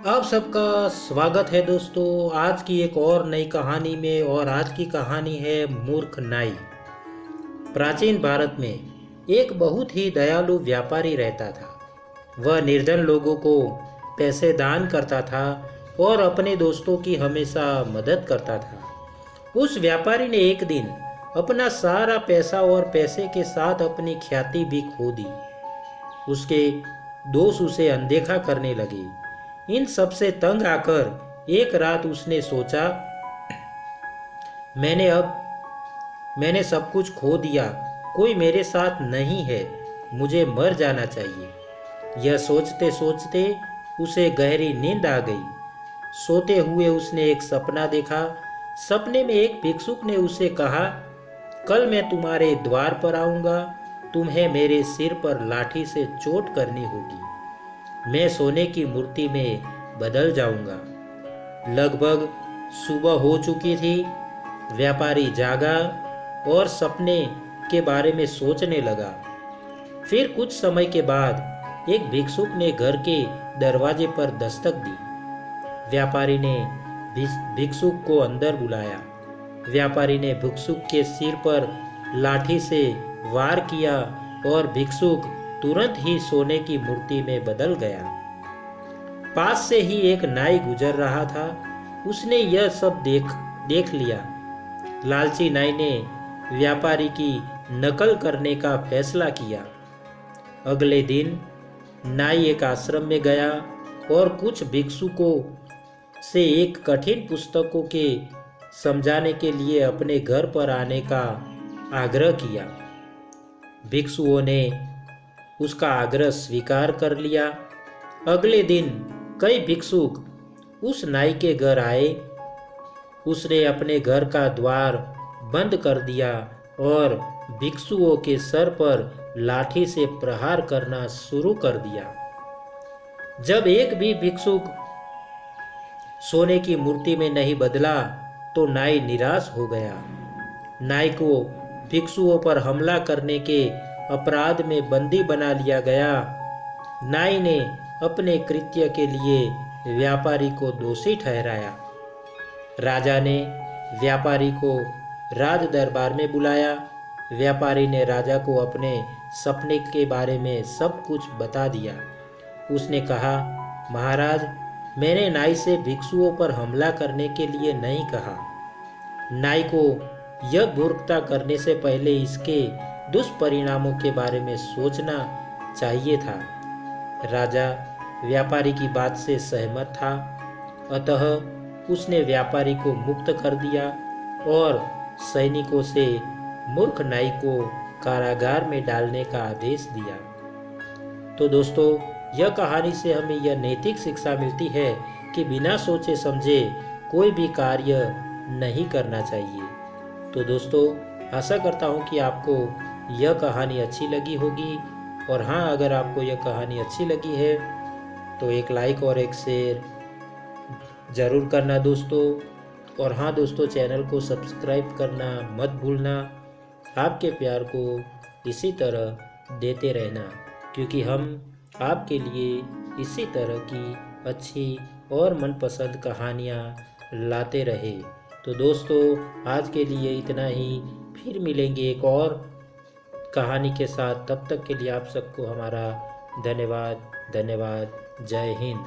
आप सबका स्वागत है दोस्तों आज की एक और नई कहानी में। और आज की कहानी है मूर्ख नाई। प्राचीन भारत में एक बहुत ही दयालु व्यापारी रहता था। वह निर्धन लोगों को पैसे दान करता था और अपने दोस्तों की हमेशा मदद करता था। उस व्यापारी ने एक दिन अपना सारा पैसा और पैसे के साथ अपनी ख्याति भी खो दी। उसके दोस्त उसे अनदेखा करने लगे। इन सब से तंग आकर एक रात उसने सोचा, मैंने सब कुछ खो दिया, कोई मेरे साथ नहीं है, मुझे मर जाना चाहिए। यह सोचते सोचते उसे गहरी नींद आ गई। सोते हुए उसने एक सपना देखा। सपने में एक भिक्षुक ने उसे कहा, कल मैं तुम्हारे द्वार पर आऊंगा, तुम्हें मेरे सिर पर लाठी से चोट करनी होगी, मैं सोने की मूर्ति में बदल जाऊंगा। लगभग सुबह हो चुकी थी। व्यापारी जागा और सपने के बारे में सोचने लगा। फिर कुछ समय के बाद एक भिक्षुक ने घर के दरवाजे पर दस्तक दी। व्यापारी ने भिक्षुक को अंदर बुलाया। व्यापारी ने भिक्षुक के सिर पर लाठी से वार किया और भिक्षुक तुरंत ही सोने की मूर्ति में बदल गया। पास से ही एक नाई गुजर रहा था। उसने यह सब देख लिया। लालची नाई ने व्यापारी की नकल करने का फैसला किया। अगले दिन नाई एक आश्रम में गया और कुछ भिक्षुकों से एक कठिन पुस्तकों के समझाने के लिए अपने घर पर आने का आग्रह किया। भिक्षुओं ने उसका आग्रह स्वीकार कर लिया। अगले दिन कई भिक्षुक उस नाई के घर आए। उसने अपने घर का द्वार बंद कर दिया और भिक्षुओं के सर पर लाठी से प्रहार करना शुरू कर दिया। जब एक भी भिक्षुक सोने की मूर्ति में नहीं बदला तो नाई निराश हो गया। नाई को भिक्षुओं पर हमला करने के अपराध में बंदी बना लिया गया। नाई ने अपने कृत्य के लिए व्यापारी को दोषी ठहराया। राजा ने व्यापारी को राज दरबार में बुलाया। व्यापारी ने राजा को अपने सपने के बारे में सब कुछ बता दिया। उसने कहा, महाराज, मैंने नाई से भिक्षुओं पर हमला करने के लिए नहीं कहा। नाई को यह मूर्खता करने से पहले इसके दुष्परिणामों के बारे में सोचना चाहिए था। राजा व्यापारी की बात से सहमत था, अतः उसने व्यापारी को मुक्त कर दिया और सैनिकों से मूर्ख नाई को कारागार में डालने का आदेश दिया। तो दोस्तों, यह कहानी से हमें यह नैतिक शिक्षा मिलती है कि बिना सोचे समझे कोई भी कार्य नहीं करना चाहिए। तो दोस्तों, आशा करता हूँ कि आपको यह कहानी अच्छी लगी होगी। और हाँ, अगर आपको यह कहानी अच्छी लगी है तो एक लाइक और एक शेयर ज़रूर करना दोस्तों। और हाँ दोस्तों, चैनल को सब्सक्राइब करना मत भूलना। आपके प्यार को इसी तरह देते रहना, क्योंकि हम आपके लिए इसी तरह की अच्छी और मनपसंद कहानियाँ लाते रहे। तो दोस्तों, आज के लिए इतना ही। फिर मिलेंगे एक और कहानी के साथ। तब तक के लिए आप सबको हमारा धन्यवाद। जय हिंद।